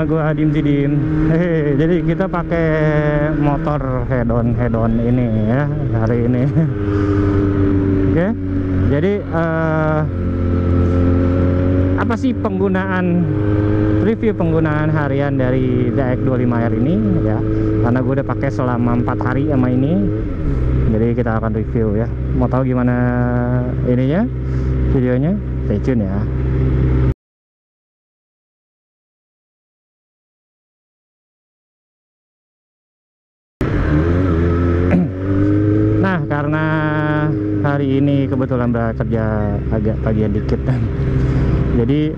gua diem. Jadi kita pakai motor head on ini ya hari ini. Oke. Jadi apa sih review penggunaan harian dari DX25R ini ya? Karena gue udah pakai selama 4 hari sama ini. Jadi kita akan review ya. Mau tahu gimana ininya, videonya? Stay tune ya. Nah, karena hari ini kebetulan bekerja agak pagian dikit kan. Jadi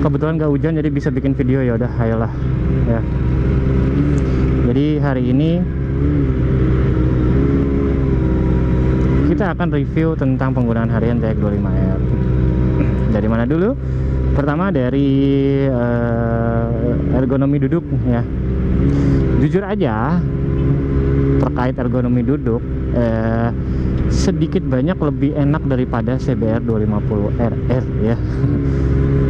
kebetulan gak hujan, jadi bisa bikin video, ya udah ayolah ya. Jadi hari ini kita akan review tentang penggunaan harian DX25R. Dari mana dulu? Pertama dari ergonomi duduk ya. Jujur aja terkait ergonomi duduk sedikit banyak lebih enak daripada CBR 250RR ya.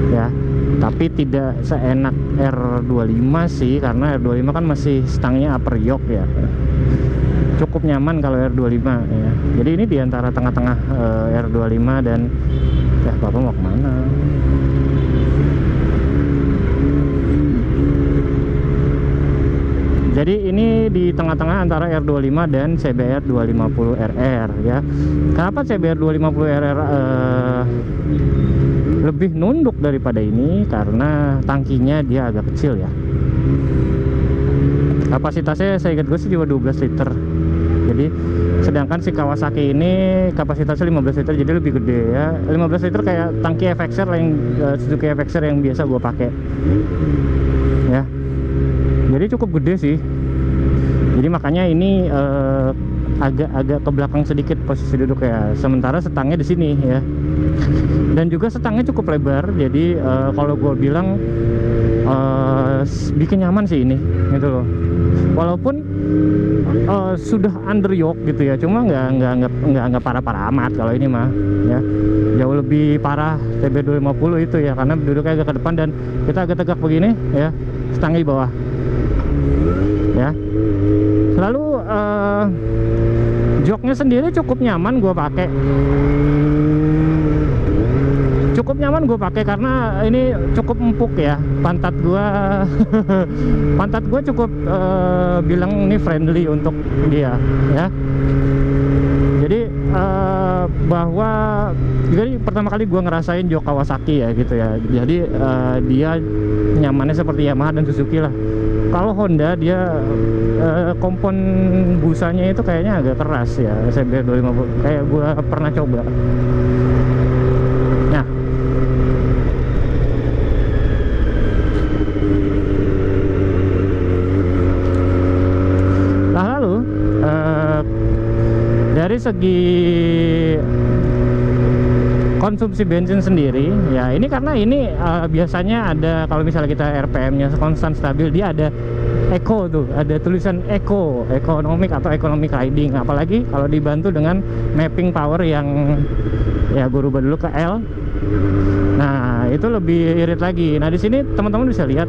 Ya, tapi tidak seenak R25 sih, karena R25 kan masih stangnya upper yoke ya. Cukup nyaman kalau R25 ya. Jadi ini diantara tengah-tengah R25 dan Bapak mau kemana? Jadi ini di tengah-tengah antara R25 dan CBR 250RR ya. Kenapa CBR 250RR lebih nunduk daripada ini? Karena tangkinya dia agak kecil ya. Kapasitasnya saya ingat gue sih cuma 12 liter. Jadi sedangkan si Kawasaki ini kapasitasnya 15 liter, jadi lebih gede ya. 15 liter kayak tangki FXR yang Suzuki FXR yang biasa gue pakai ya. Jadi cukup gede sih. Jadi makanya ini agak ke belakang sedikit posisi duduk ya. Sementara setangnya di sini ya. Dan juga setangnya cukup lebar. Jadi kalau gue bilang bikin nyaman sih ini gitu loh. Walaupun sudah under yoke gitu ya, cuma nggak parah-parah amat kalau ini mah ya. Jauh lebih parah TB250 itu ya, karena duduknya agak ke depan dan kita agak tegak begini ya, setangnya di bawah ya. Lalu joknya sendiri cukup nyaman gue pakai. Karena ini cukup empuk ya. Pantat gue cukup bilang ini friendly untuk dia ya. Jadi bahwa jadi pertama kali gue ngerasain jok Kawasaki ya gitu ya. Jadi dia nyamannya seperti Yamaha dan Suzuki lah. Kalau Honda dia kompon busanya itu kayaknya agak keras ya, CBR 250 kayak gue pernah coba. Nah, lalu dari segi konsumsi bensin sendiri ya, ini karena ini biasanya ada, kalau misalnya kita RPM-nya konstan stabil, dia ada eco tuh, ada tulisan eco, economic atau economic riding. Apalagi kalau dibantu dengan mapping power yang ya gue rubah dulu ke L. Nah, itu lebih irit lagi. Nah, di sini teman-teman bisa lihat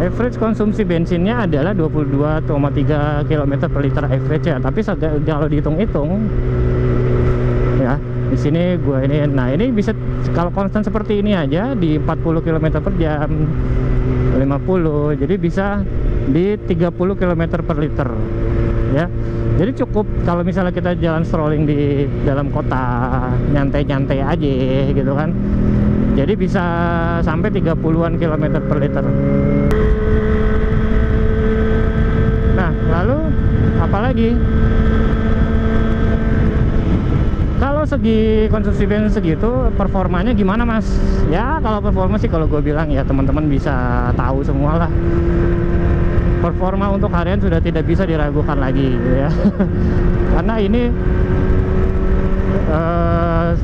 average konsumsi bensinnya adalah 22,3 km per liter average ya. Tapi kalau dihitung-hitung ya, di sini gue ini, nah ini bisa kalau konstan seperti ini aja di 40 km per jam, 50, jadi bisa di 30 km per liter ya. Jadi cukup kalau misalnya kita jalan strolling di dalam kota, nyantai-nyantai aja gitu kan, jadi bisa sampai 30-an km per liter. Nah, lalu apalagi kalau segi konsumsi bensin segitu, performanya gimana mas? Ya kalau performa sih, kalau gue bilang ya teman-teman bisa tahu semua lah. Performa untuk harian sudah tidak bisa diragukan lagi ya. Karena ini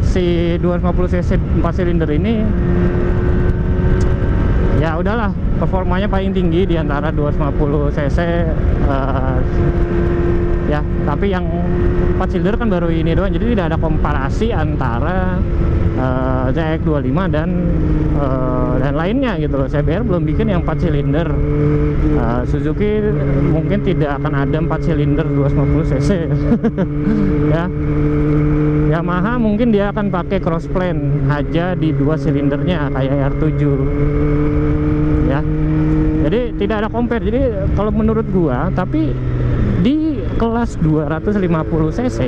si 250 cc 4 silinder ini ya udahlah, performanya paling tinggi di antara 250 cc ya, tapi yang 4 silinder kan baru ini doang, jadi tidak ada komparasi antara ZX25 dan lainnya gitu loh. CBR belum bikin yang 4 silinder, Suzuki mungkin tidak akan ada 4 silinder 250 cc ya. Yamaha mungkin dia akan pakai crossplane aja di 2 silindernya kayak R7 ya. Jadi tidak ada compare. Jadi kalau menurut gua, tapi di kelas 250 cc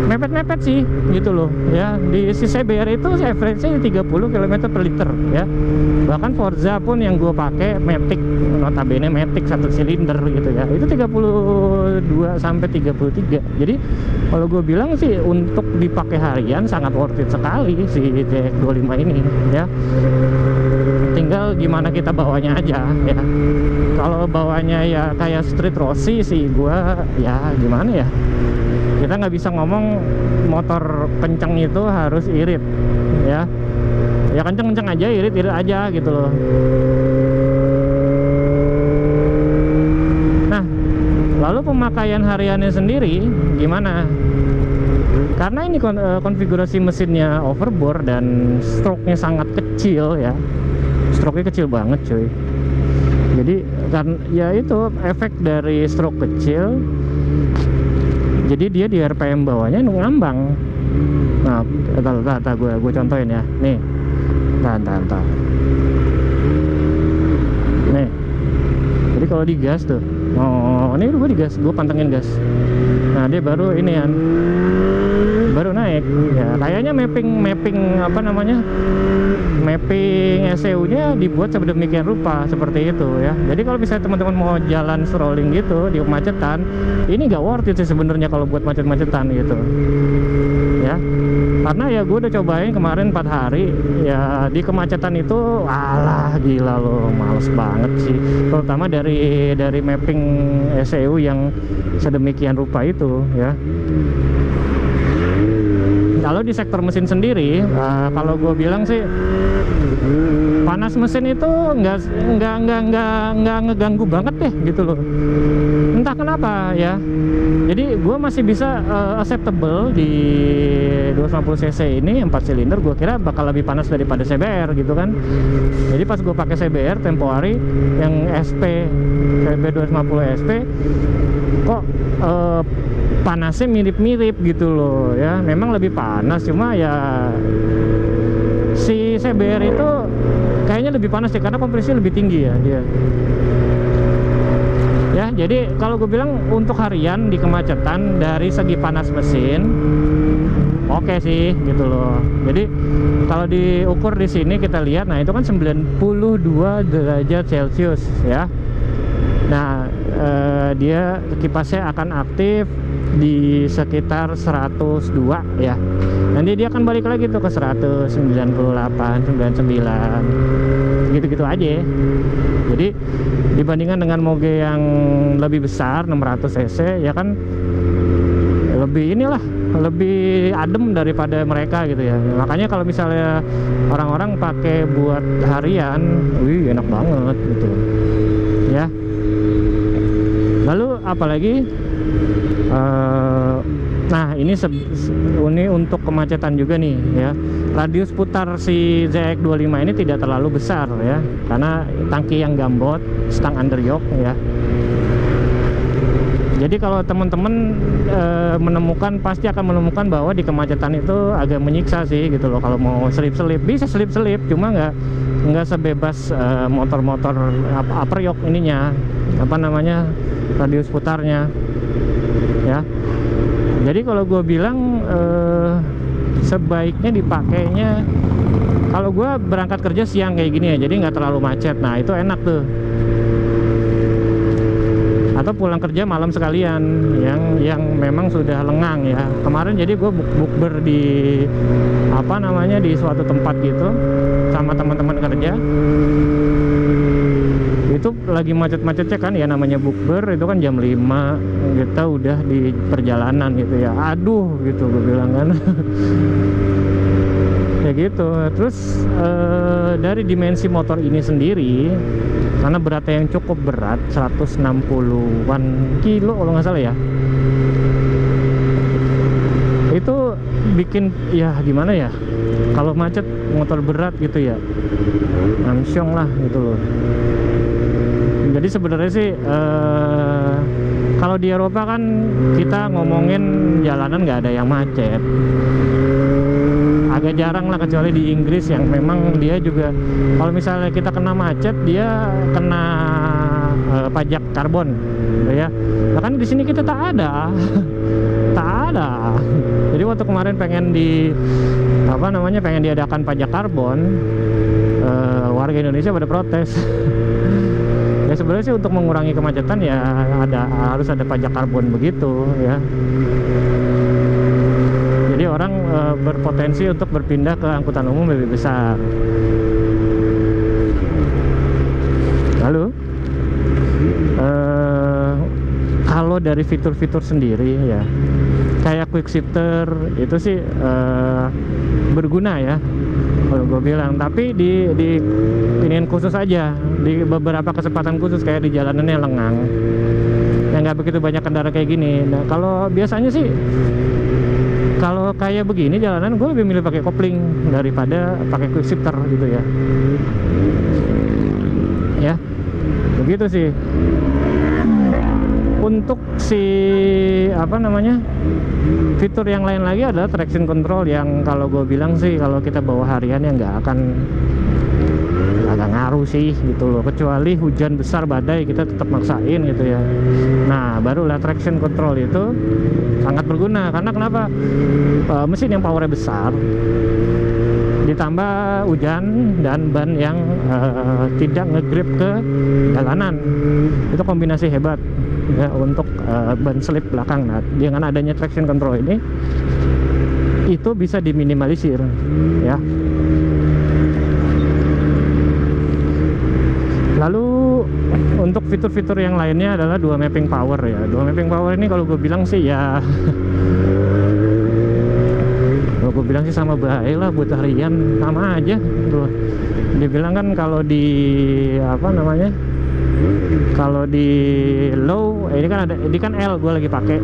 mepet-mepet sih gitu loh ya. Di si CBR itu average-nya 30 km per liter ya. Bahkan Forza pun yang gue pakai Matic, notabene Matic 1 silinder gitu ya, itu 32 sampai 33. Jadi kalau gue bilang sih untuk dipakai harian sangat worth it sekali si ZX25 ini ya. Tinggal gimana kita bawanya aja ya. Kalau bawanya ya kayak street Rossi sih gue ya gimana ya, kita nggak bisa ngomong motor kenceng itu harus irit ya. Ya kenceng-kenceng aja, irit-irit aja gitu loh. Nah, lalu pemakaian hariannya sendiri gimana? Karena ini konfigurasi mesinnya overbore dan stroke-nya sangat kecil ya. Stroke-nya kecil banget cuy. Jadi kan ya itu efek dari stroke kecil, jadi dia di RPM bawahnya ngambang. Nah, entar gue contohin ya. Nih. Entar. Nih. Jadi kalau digas tuh. Oh, ini gue digas, gue pantengin gas. Nah, dia baru ini kan. Baru naik. Ya, kayaknya mapping apa namanya? Mapping ECU-nya dibuat sedemikian rupa seperti itu ya. Jadi kalau misalnya teman-teman mau jalan strolling gitu di kemacetan, ini nggak worth it sih sebenarnya kalau buat macet-macetan gitu ya. Karena ya gue udah cobain kemarin 4 hari ya, di kemacetan itu alah gila loh, males banget sih, terutama dari mapping ECU yang sedemikian rupa itu ya. Kalau di sektor mesin sendiri, kalau gue bilang sih panas mesin itu nggak ngeganggu banget deh gitu loh. Entah kenapa ya. Jadi gue masih bisa acceptable di 250 cc ini 4 silinder. Gue kira bakal lebih panas daripada CBR gitu kan. Jadi pas gue pakai CBR tempo hari yang SP CB 250 SP kok panasnya mirip-mirip gitu loh ya. Memang lebih panas, cuma ya si CBR itu kayaknya lebih panas sih karena kompresinya lebih tinggi ya dia. Ya, jadi kalau gue bilang untuk harian di kemacetan dari segi panas mesin oke sih gitu loh. Jadi kalau diukur di sini kita lihat, nah itu kan 92 derajat Celcius ya. Nah, dia kipasnya akan aktif di sekitar 102 ya. Nanti dia akan balik lagi tuh ke 198, 99 gitu-gitu aja. Jadi dibandingkan dengan moge yang lebih besar 600 cc ya kan lebih lebih adem daripada mereka gitu ya. Makanya kalau misalnya orang-orang pakai buat harian, wih enak banget gitu ya. Lalu apalagi nah ini untuk kemacetan juga nih ya. Radius putar si ZX25 ini tidak terlalu besar ya, karena tangki yang gambot, stang underyoke ya. Jadi kalau teman-teman pasti akan menemukan bahwa di kemacetan itu agak menyiksa sih gitu loh. Kalau mau selip-selip bisa selip-selip, cuma nggak sebebas motor-motor upper yoke ininya, apa namanya, radius putarnya ya. Jadi kalau gue bilang sebaiknya dipakainya kalau gue berangkat kerja siang kayak gini ya, jadi nggak terlalu macet. Nah itu enak tuh. Atau pulang kerja malam sekalian yang memang sudah lengang ya. Kemarin jadi gue bukber di apa namanya, di suatu tempat gitu sama teman-teman kerja. Itu lagi macet-macetnya kan ya, namanya bukber itu kan jam 5 kita udah di perjalanan gitu ya. Aduh gitu gue bilang kan. ya gitu. Terus dari dimensi motor ini sendiri, karena beratnya yang cukup berat, 160-an kilo kalau nggak salah ya, itu bikin ya gimana ya, kalau macet motor berat gitu ya, amsyong lah gitu loh. Jadi sebenarnya sih kalau di Eropa kan kita ngomongin jalanan nggak ada yang macet, agak jarang lah, kecuali di Inggris yang memang dia juga kalau misalnya kita kena macet dia kena pajak karbon ya. Nah kan di sini kita tak ada tak ada. Jadi waktu kemarin pengen diadakan pajak karbon, warga Indonesia pada protes. Ya sebenarnya sih untuk mengurangi kemacetan ya harus ada pajak karbon begitu ya. Jadi orang berpotensi untuk berpindah ke angkutan umum lebih besar. Lalu kalau dari fitur-fitur sendiri ya, kayak quick shifter itu sih berguna ya kalau gue bilang, tapi di iniin khusus aja, di beberapa kesempatan khusus kayak di jalanan yang lengang, yang nggak begitu banyak kendaraan kayak gini. Nah kalau biasanya sih kalau kayak begini jalanan, gue lebih milih pakai kopling daripada pakai quick shifter gitu ya. Ya, begitu sih. Untuk fitur yang lain lagi adalah traction control, yang kalau gue bilang sih kalau kita bawa harian ya nggak ngaruh sih gitu loh, kecuali hujan besar badai kita tetap maksain gitu ya. Nah barulah traction control itu sangat berguna, karena kenapa? Mesin yang powernya besar ditambah hujan dan ban yang tidak ngegrip ke jalanan, itu kombinasi hebat ya untuk ban slip belakang. Nah dengan adanya traction control ini itu bisa diminimalisir ya. Lalu untuk fitur-fitur yang lainnya adalah dual mapping power ya. Dual mapping power ini kalau gue bilang sih ya kalau gue bilang sih sama baik lah, buat harian sama aja tuh. Dia bilang kan kalau di kalau di low ini kan L gue lagi pakai,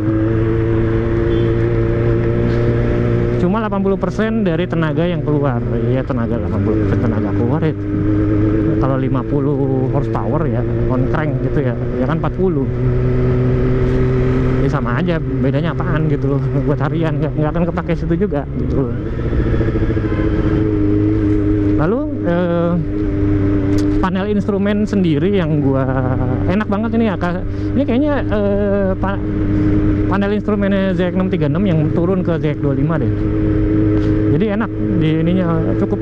cuma 80% dari tenaga yang keluar ya, 80% tenaga keluar ya. Kalau 50 horsepower ya on crank gitu ya kan 40. Ya sama aja, bedanya apaan gitu loh. Buat harian nggak akan kepake situ juga gitu loh. Lalu panel instrumen sendiri yang gua enak banget ini ya. Ini kayaknya panel instrumennya ZX636 yang turun ke ZX25 deh. Jadi enak di ininya, cukup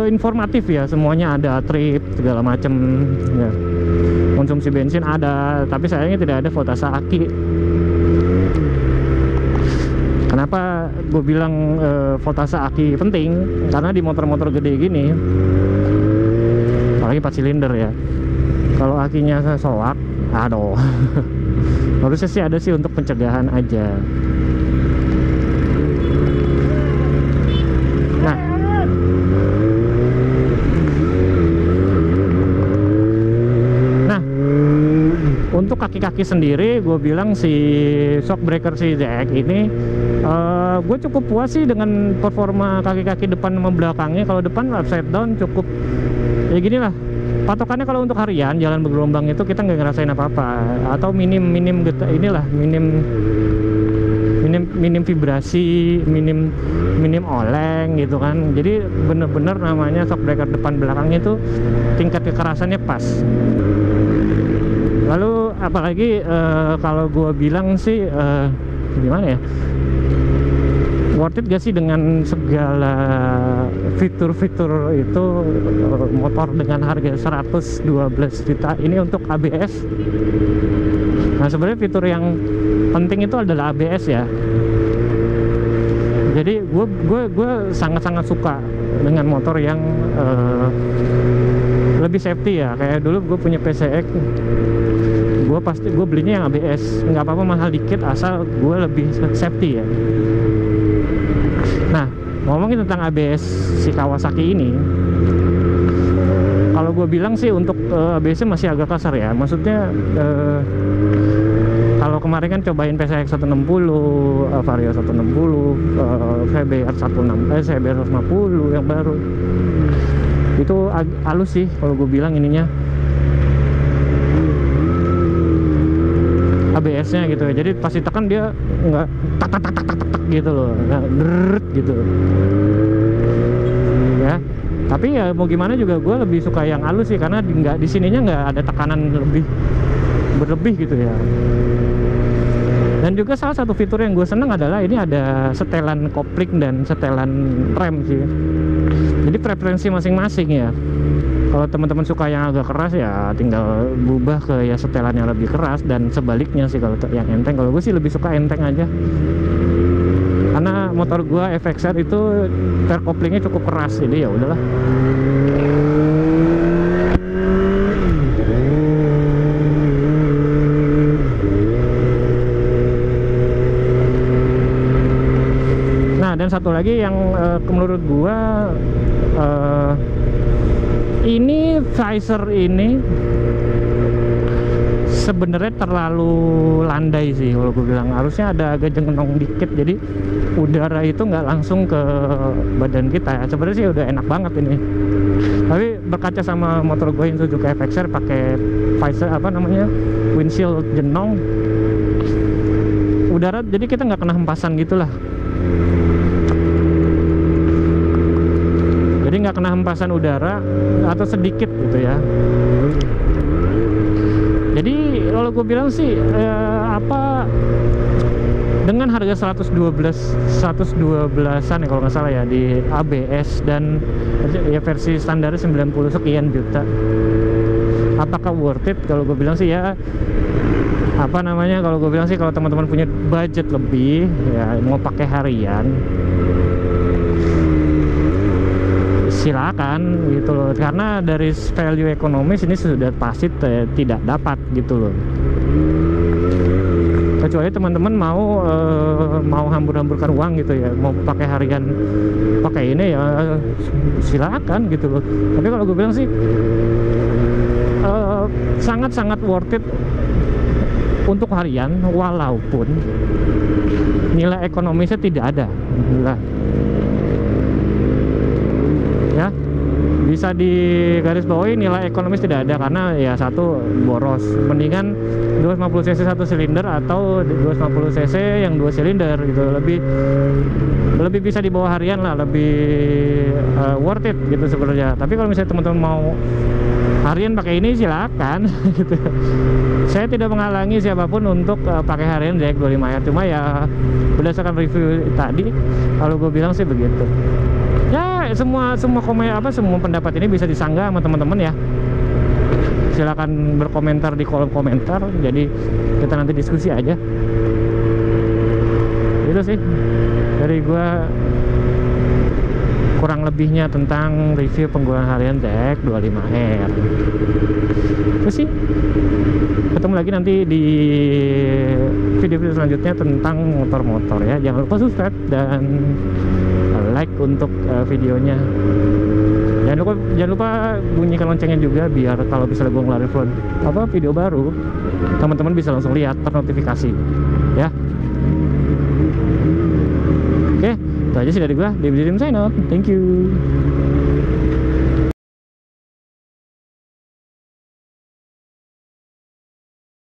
informatif ya, semuanya ada, trip segala macem ya. Konsumsi bensin ada, tapi sayangnya tidak ada voltase aki. Kenapa gue bilang voltase aki penting? Karena di motor-motor gede gini, apalagi 4 silinder ya, kalau akinya soak, aduh. Harusnya sih ada sih untuk pencegahan aja. Nah, untuk kaki-kaki sendiri gue bilang si shock breaker si ZX ini gue cukup puas sih dengan performa kaki-kaki depan sama belakangnya. Kalau depan upside down cukup ya gini lah patokannya. Kalau untuk harian jalan bergelombang itu kita nggak ngerasain apa-apa, atau minim vibrasi, minim oleng gitu kan. Jadi bener-bener namanya shock breaker depan belakangnya itu tingkat kekerasannya pas. Lalu apalagi kalau gue bilang sih gimana ya, worth it gak sih dengan segala fitur-fitur itu motor dengan harga 112 juta ini untuk ABS? Nah sebenarnya fitur yang penting itu adalah ABS ya. Jadi gue sangat-sangat suka dengan motor yang lebih safety ya. Kayak dulu gue punya PCX, gue belinya yang ABS, nggak apa-apa mahal dikit asal gue lebih safety ya. Nah, ngomongin tentang ABS si Kawasaki ini, kalau gue bilang sih untuk ABS-nya masih agak kasar ya. Maksudnya kalau kemarin kan cobain PCX 160, Vario 160, VBR 150 yang baru, itu halus sih kalau gue bilang ininya, ABS-nya gitu ya. Jadi pas ditekan dia nggak tak tak tak tak tak tak gitu loh, nggak deret gitu ya. Tapi ya mau gimana juga, gue lebih suka yang halus sih, karena nggak di sininya nggak ada tekanan berlebih gitu ya. Dan juga salah satu fitur yang gue seneng adalah ini ada setelan kopling dan setelan rem sih. Jadi preferensi masing-masing ya. Kalau teman-teman suka yang agak keras ya tinggal berubah ke ya setelan yang lebih keras, dan sebaliknya sih kalau yang enteng. Kalau gue sih lebih suka enteng aja, karena motor gue FXR itu terkoplingnya cukup keras, jadi ya udahlah. Nah, dan satu lagi yang menurut gue ini visor ini sebenarnya terlalu landai sih kalau gue bilang. Harusnya ada agak jengenong dikit, jadi udara itu nggak langsung ke badan kita ya. Sebenarnya sih udah enak banget ini, tapi berkaca sama motor gue yang Suzuki FXR pakai visor windshield jenong, udara jadi kita nggak kena hempasan gitulah. Jadi nggak kena hempasan udara atau sedikit gitu ya. Jadi kalau gue bilang sih dengan harga 112-an ya kalau nggak salah ya di ABS, dan ya versi standar 90 sekian juta, apakah worth it? Kalau gue bilang sih ya kalau gue bilang sih, kalau teman-teman punya budget lebih ya, mau pakai harian, silakan gitu loh, karena dari value ekonomis ini sudah pasti tidak dapat gitu loh. Kecuali teman-teman mau hambur-hamburkan uang gitu ya, mau pakai harian pakai ini ya silakan gitu loh. Tapi kalau gue bilang sih sangat-sangat worth it untuk harian, walaupun nilai ekonomisnya tidak ada lah ya. Bisa di garis bawahi nilai ekonomis tidak ada, karena ya satu, boros. Mendingan 250 cc 1 silinder atau 250 cc yang 2 silinder gitu, lebih bisa dibawa harian lah, lebih worth it gitu sebenarnya. Tapi kalau misalnya teman-teman mau harian pakai ini silakan gitu. Saya tidak menghalangi siapapun untuk pakai harian ZX 25R, cuma ya berdasarkan review tadi kalau gue bilang sih begitu. Ya semua pendapat ini bisa disanggah sama teman-teman ya. Silakan berkomentar di kolom komentar, jadi kita nanti diskusi aja. Itu sih dari gua kurang lebihnya tentang review penggunaan harian ZX 25R. Itu sih. Ketemu lagi nanti di video-video selanjutnya tentang motor-motor ya. Jangan lupa subscribe dan like untuk videonya. Jangan lupa bunyikan loncengnya juga, biar kalau misalnya gue ngeluarin video baru, teman-teman bisa langsung lihat ternotifikasi ya. Oke, itu aja sih dari gue. Devi Sign out. Thank you.